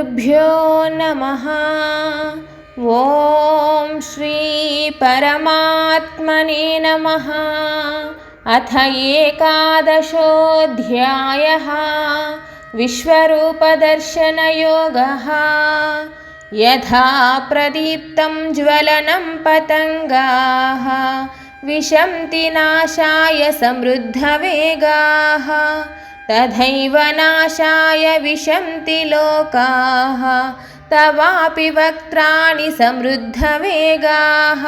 श्रीगुरुभ्यो नमः। ॐ श्री परमात्मने नमः। अथ एकादशोऽध्यायः। विश्वरूपदर्शनयोगः। यथा प्रदीप्तं ज्वलनं पतङ्गाः विशन्ति नाशाय समृद्धवेगाः, तथैव नाशाय विशन्ति लोकाः तवापि वक्त्राणि समृद्धवेगाः।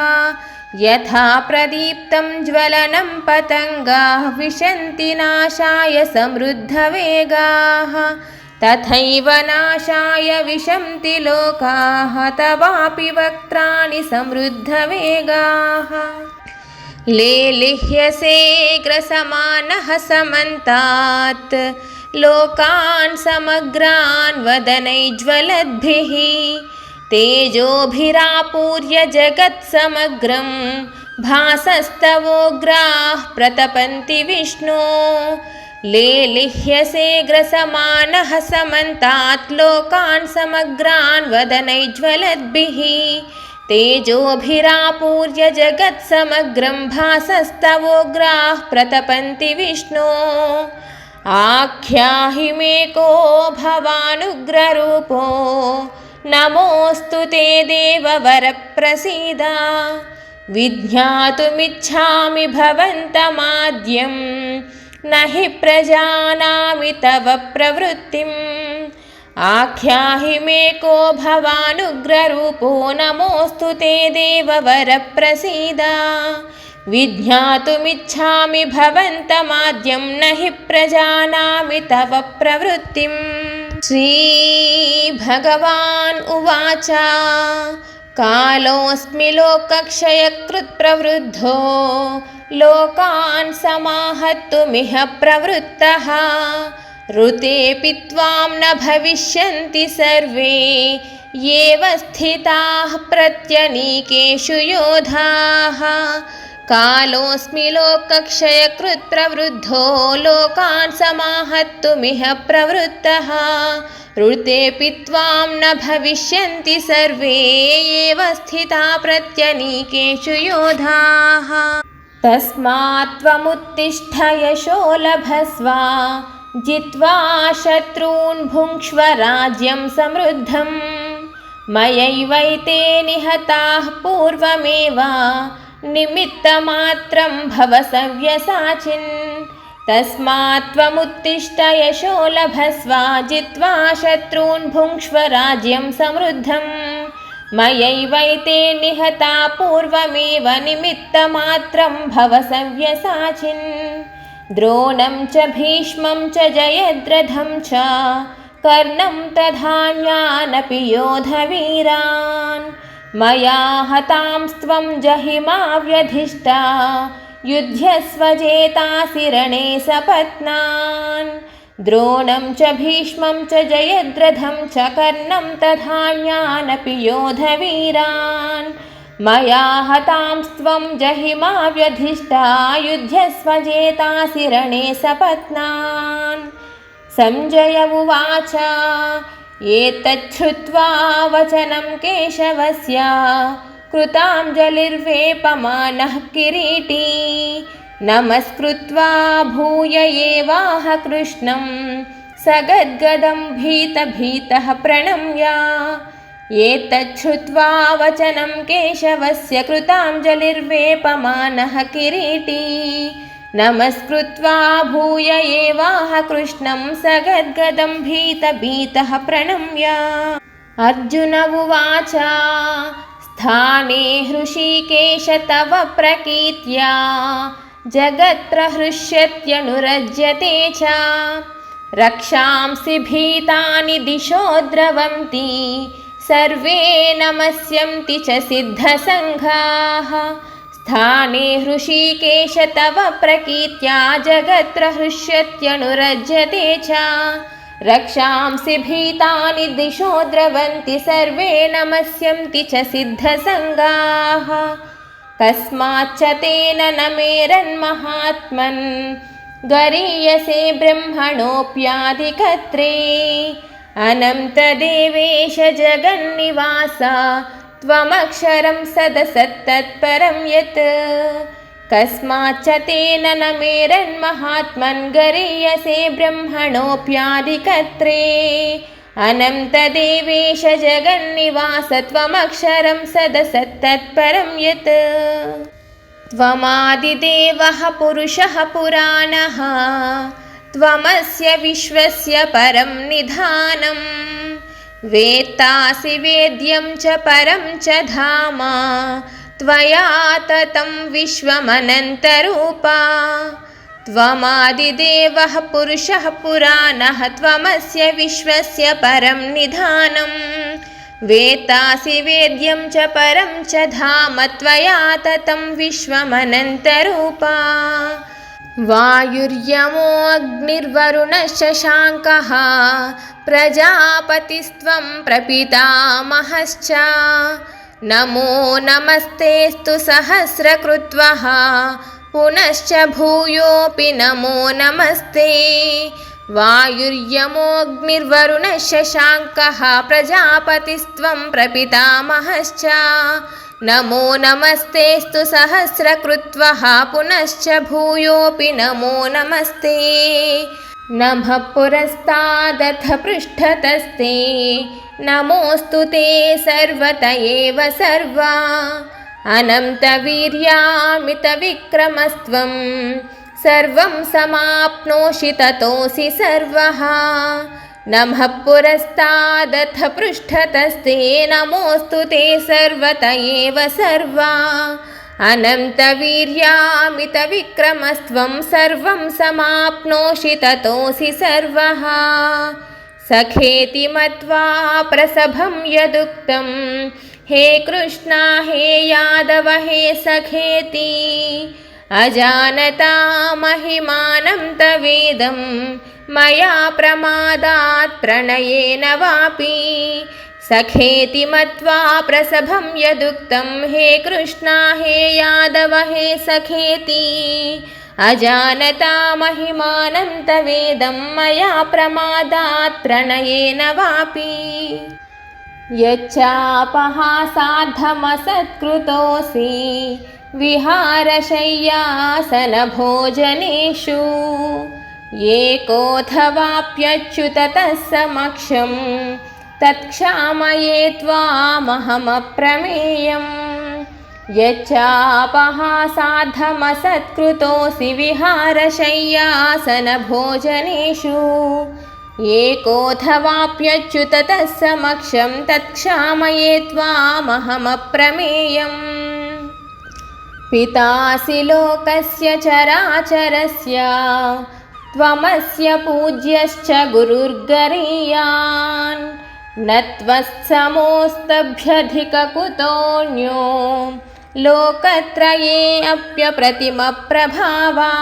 यथा प्रदीप्तं ज्वलनं पतङ्गाः विशन्ति नाशाय समृद्धवेगाः, तथैव नाशाय विशन्ति लोकाः तवापि वक्त्राणि समृद्धवेगाः। लेलिह्यसे ग्रसमानः समन्तात् लोकान् समग्रान् वदनैज्ज्वलद्भिः, तेजोभिरापूर्य जगत्समग्रं भासस्तवोग्राः प्रतपन्ति विष्णो। लेलिह्यसे ग्रसमानः समन्तात् लोकान् समग्रान् वदनैज्ज्वलद्भिः, तेजोभिरापूर्य जगत्समग्रं भासस्तवोग्राः प्रतपन्ति विष्णो। आख्याहि मे को भवानुग्ररूपो, नमोऽस्तु ते देववरप्रसीद। विज्ञातुमिच्छामि भवन्तमाद्यं, न हि प्रजानामि तव प्रवृत्तिम्। आख्याहि मे को भवानुग्ररूपो, नमोऽस्तु ते देववरप्रसीद। विज्ञातुमिच्छामि भवन्तमाद्यं, न हि प्रजानामि तव प्रवृत्तिम्। श्रीभगवान् उवाच। कालोऽस्मि लोकक्षयकृत् प्रवृद्धो, लोकान् समाहर्तुमिह प्रवृत्तः। ऋतेऽपि त्वां न भविष्यन्ति सर्वे, येव स्थिताः प्रत्यनीकेषु योधाः। कालोऽस्मि लोकक्षयकृत् प्रवृद्धो, लोकान् समाहर्तुमिह प्रवृत्तः। ऋतेऽपि त्वां न भविष्यन्ति सर्वे, येव स्थिताः प्रत्यनीकेषु योधाः। तस्मात् त्वमुत्तिष्ठ यशो लभस्व, जित्वा शत्रून् भुङ्क्ष्व राज्यं समृद्धम्। मयैवैते निहताः पूर्वमेव, निमित्तमात्रं भव सव्यसाचिन्। तस्मात् त्वमुत्तिष्ठ यशो लभस्व, जित्वा शत्रून् भुङ्क्ष्व राज्यं समृद्धम्। मयैवैते निहता पूर्वमेव, निमित्तमात्रं भव सव्यसाचिन्। द्रोणं च भीष्मं च जयद्रथं च कर्णं तथान्यानपि योधवीरान्, मया हतांस्त्वं जहिमा व्यधिष्ठा, युध्यस्व जेतासि रणे सपत्नान्। द्रोणं च भीष्मं च जयद्रथं च कर्णं तथान्यानपि योधवीरान्, मया हतांस्त्वं जहिमा व्यधिष्ठा, युध्यस्व जेतासि रणे सपत्नान्। सञ्जय उवाच। एतच्छ्रुत्वा वचनं केशवस्य, कृताञ्जलिर्वेपमानः किरीटी, नमस्कृत्वा भूय एवाह कृष्णं, सगद्गदं भीतः प्रणम्य। एतच्छ्रुत्वा वचनं केशवस्य, कृताञ्जलिर्वेपमानः किरीटी, नमस्कृत्वा भूय एवाह कृष्णं, सगद्गदं भीतः प्रणम्य। अर्जुन उवाच। स्थाने हृषीकेश तव प्रकीर्त्या, जगत्प्रहृष्यत्यनुरज्यते च। रक्षांसि भीतानि दिशो द्रवन्ति, सर्वे नमस्यन्ति च सिद्धसङ्घाः। स्थाने हृषीकेश तव प्रकीर्त्या, जगत्प्रहृष्यत्यनुरज्यते च। रक्षांसि भीतानि दिशो द्रवन्ति, सर्वे नमस्यन्ति च सिद्धसङ्घाः। कस्माच्च तेन न मेरन्महात्मन्, गरीयसे ब्रह्मणोऽप्याधिकत्रे। अनन्तदेवेश जगन्निवास त्वमक्षरं सदसत्तत्परं यत् कस्माच्च तेन न मेरन्महात्मन् गरीयसे ब्रह्मणोऽप्यादिकर्त्रे अनन्तदेवेश जगन्निवास त्वमक्षरं सदसत्तत्परं यत् त्वमादिदेवः पुरुषः पुराणः त्वमस्य विश्वस्य परं निधानम् वेत्तासि वेद्यं च परं च धाम त्वया ततं विश्वमनन्तरूपा त्वमादिदेवः पुरुषः पुराणः त्वमस्य विश्वस्य परं निधानम् वेत्तासि वेद्यं च परं च धाम त्वया ततं विश्वमनन्तरूपा वायुर्यमो अग्निर्वरुणश्च शाङ्कः प्रजापतिस्त्वं प्रपितामहश्च नमो नमस्तेऽस्तु सहस्रकृत्वः पुनश्च भूयोऽपि नमो नमस्ते वायुर्यमोऽग्निर्वरुणश्च शाङ्कः प्रजापतिस्त्वं प्रपितामहश्च नमो नमस्तेऽस्तु सहस्रकृत्वः पुनश्च भूयोऽपि नमो नमस्ते नभः पुरस्तादथ पृष्ठतस्ते नमोऽस्तु ते सर्वत एव सर्वा अनन्तवीर्यामितविक्रमस्त्वं सर्वं समाप्नोषि ततोऽसि सर्वः नमः पुरस्तादथ पृष्ठतस्ते नमोऽस्तु ते सर्वत एव सर्वा अनन्तवीर्यामितविक्रमस्त्वं सर्वं समाप्नोषि ततोऽसि सर्वः सखेति मत्वा प्रसभं यदुक्तं हे कृष्णा हे यादव हे सखेति अजानता महिमानं तवेदं मया प्रमादात् प्रणयेन वापि सखेति मत्वा प्रसभं यदुक्तं हे कृष्णा हे यादव हे सखेति अजानता महिमानं तवेदं मया प्रमादात् प्रणयेन वापि यच्चापहासाद्धमसत्कृतोऽसि विहारशय्यासनभोजनेषु एकोऽथवाप्यच्युत तत्समक्षं तत्क्षामये त्वामहमप्रमेयम् यच्चापहासाद्धमसत्कृतोऽसि विहारशय्यासनभोजनेषु एकोऽथवाप्यच्युत तत्समक्षं तत्क्षामये त्वामहमप्रमेयम् पितासि लोकस्य चराचरस्य त्वमस्य पूज्यश्च गुरुर्गरीयान् न त्वत्समोऽस्तभ्यधिककुतोऽन्यो लोकत्रयेऽप्यप्रतिमप्रभावा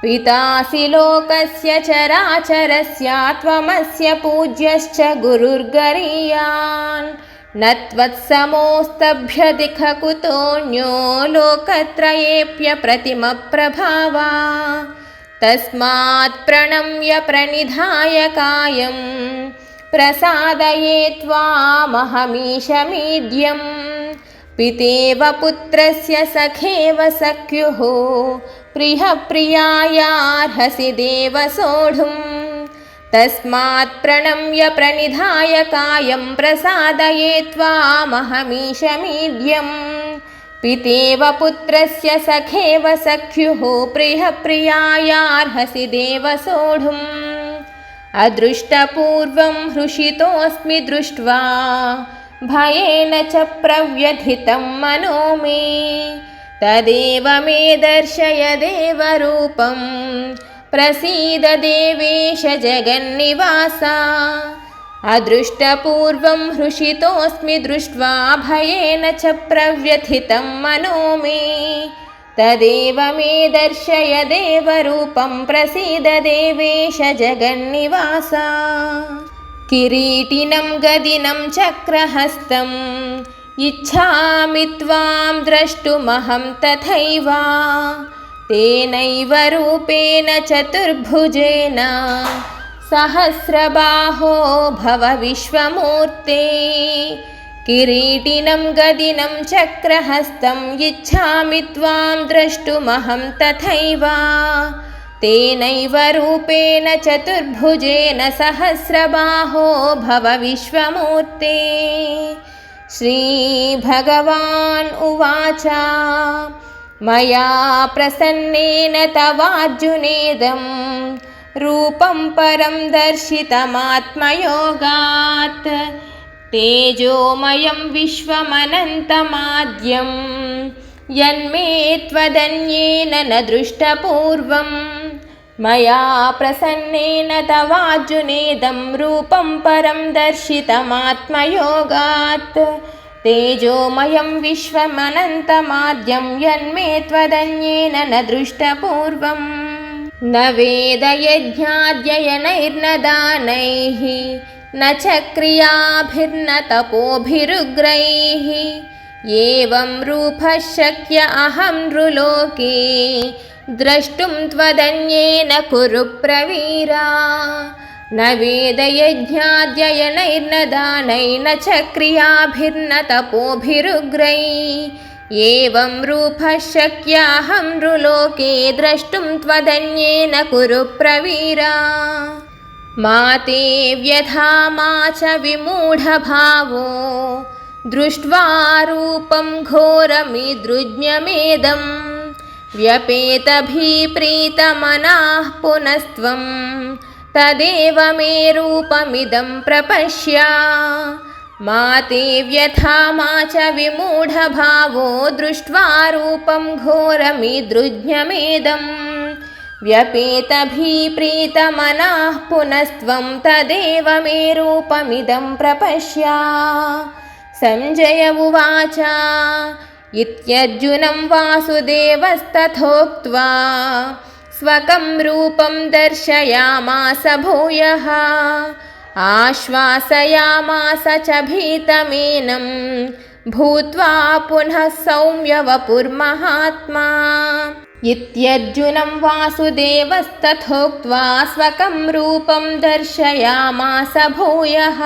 पितासि लोकस्य चराचरस्य त्वमस्य पूज्यश्च गुरुर्गरीयान् न त्वत्समोऽस्तभ्यधिककुतोऽन्यो लोकत्रयेऽप्यप्रतिमप्रभावा तस्मात् प्रणम्य प्रणिधाय कायं प्रसादये त्वामहमीशमीड्यं पितेव पुत्रस्य सखेव सख्युः प्रियप्रियायार्हसि देव सोढुम् तस्मात् प्रणम्य प्रणिधाय कायं प्रसादये त्वामहमीशमीड्यं पितेव पुत्रस्य सखेव सख्युः प्रियप्रियायार्हसि देव सोढुम् अदृष्टपूर्वं हृषितोऽस्मि दृष्ट्वा भयेन च प्रव्यथितं मनो मे तदेव मे दर्शय देवरूपं प्रसीद देवेश जगन्निवास अदृष्टपूर्वं हृषितोऽस्मि दृष्ट्वा भयेन च प्रव्यथितं मनो मे तदेव मे दर्शय देवरूपं प्रसीद देवेश जगन्निवास किरीटिनं गदिनं चक्रहस्तम् इच्छामि त्वां द्रष्टुमहं तथैव तेनैव रूपेण चतुर्भुजेन सहस्रबाहो भव विश्वमूर्ते किरीटिनं गदिनं चक्रहस्तं इच्छामि त्वां द्रष्टुमहं तथैव तेनैव रूपेण चतुर्भुजेन सहस्रबाहो भव विश्वमूर्ते। श्रीभगवान् उवाच मया प्रसन्नेन तवार्जुनेदं रूपं परं दर्शितमात्मयोगात् तेजोमयं विश्वमनन्तमाद्यं यन्मे त्वदन्येन न दृष्टपूर्वं मया प्रसन्नेन तवार्जुनेदं रूपं परं दर्शितमात्मयोगात् तेजोमयं विश्वमनन्तमाद्यं यन्मे त्वदन्येन न दृष्टपूर्वं न वेदयज्ञाध्ययनैर्न दानैः न च क्रियाभिर्न तपोभिरुग्रैः एवं रूपः शक्य अहं नृलोके द्रष्टुं त्वदन्येन कुरु प्रवीरा। न वेदयज्ञाध्ययनैर्न दानैर्न च क्रियाभिर्न तपोभिरुग्रैः एवं रूपः शक्य अहं नृलोके द्रष्टुं त्वदन्येन कुरु प्रवीरा। मा ते व्यथा मा च विमूढभावो दृष्ट्वा रूपं घोरमिदृज्ञमेदं व्यपेतभिप्रीतमनाः पुनस्त्वं तदेव मे रूपमिदं प्रपश्य। मा ते व्यथा मा च विमूढभावो दृष्ट्वा रूपं घोरमिदृज्ञमेदं व्यपेतभिप्रीतमनाः पुनस्त्वं तदेव मे रूपमिदं प्रपश्य। संजय उवाच इत्यर्जुनं वासुदेवस्तथोक्त्वा स्वकं रूपं दर्शयामास भूयः आश्वासयामास च भीतमेनं भूत्वा पुनः सौम्य वपुर्महात्मा। इत्यर्जुनं वासुदेवस्तथोक्त्वा स्वकं रूपं दर्शयामास भूयः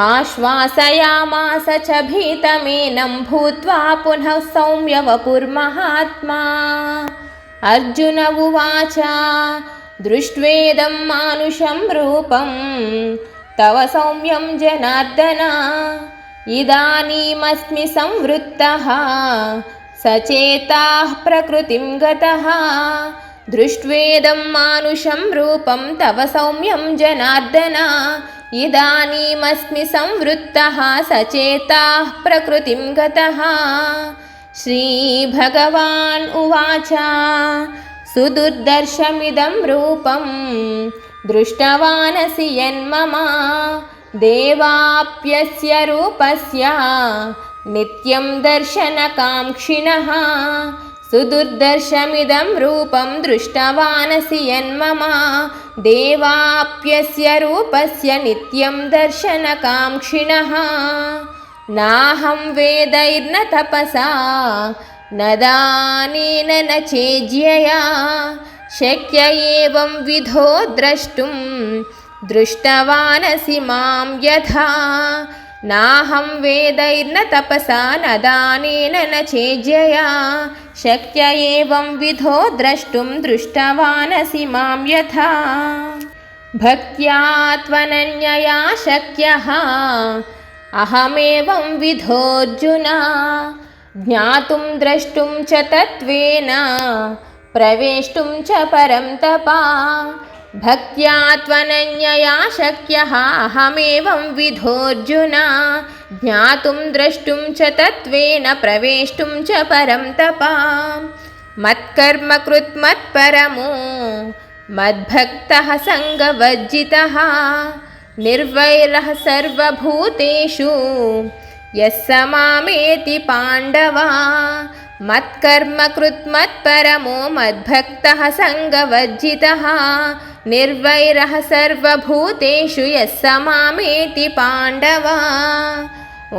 आश्वासयामास च भीतमेनं भूत्वा पुनः सौम्य वपुर्महात्मा। अर्जुन उवाच दृष्ट्वेदं मानुषं रूपं तव सौम्यं जनार्दन इदानीमस्मि संवृत्तः सचेताः प्रकृतिं गतः। दृष्ट्वेदं मानुषं रूपं तव सौम्यं जनार्दन इदानीमस्मि संवृत्तः सचेताः प्रकृतिं गतः। श्रीभगवान् उवाच सुदुर्दर्शमिदं रूपं दृष्टवानसि यन्मम देवाप्यस्य रूपस्य नित्यं दर्शनकाङ्क्षिणः। सुदुर्दर्शमिदं रूपं दृष्टवानसि यन्मम देवाप्यस्य रूपस्य नित्यं दर्शनकाङ्क्षिणः। नाहं वेदैर्न तपसा न दानेन न चेज्यया शक्य एवं विधो द्रष्टुं दृष्टवानसि मां यथा। नाहं वेदैर्न तपसा न दानेन न चेज्यया शक्य एवं विधो द्रष्टुं दृष्टवानसि मां यथा। भक्त्या त्वनन्यया शक्यः अहमेवं विधोऽर्जुन ज्ञातुं द्रष्टुं च तत्त्वेन प्रवेष्टुं च परं तपा। भक्त्या त्वनन्यया शक्यः अहमेवं विधोऽर्जुन ज्ञातुं द्रष्टुं च तत्त्वेन प्रवेष्टुं च परं तपा। मत्कर्म कृत् मत्परमो मद्भक्तः सङ्गवर्जितः निर्वैरः सर्वभूतेषु यः स मामेति पाण्डव। मत्कर्म कृत् मत्परमो मद्भक्तः सङ्गवर्जितः निर्वैरः सर्वभूतेषु यः स मामेति पाण्डव। ॐ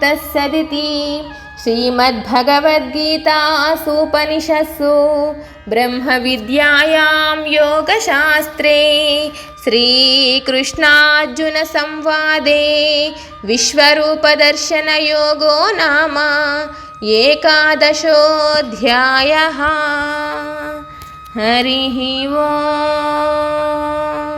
तत्सदिति श्रीमद्भगवद्गीतासूपनिषत्सु ब्रह्मविद्यायां योगशास्त्रे श्रीकृष्णार्जुनसंवादे विश्वरूपदर्शनयोगो नाम एकादशोऽध्यायः। हरिः ओम्।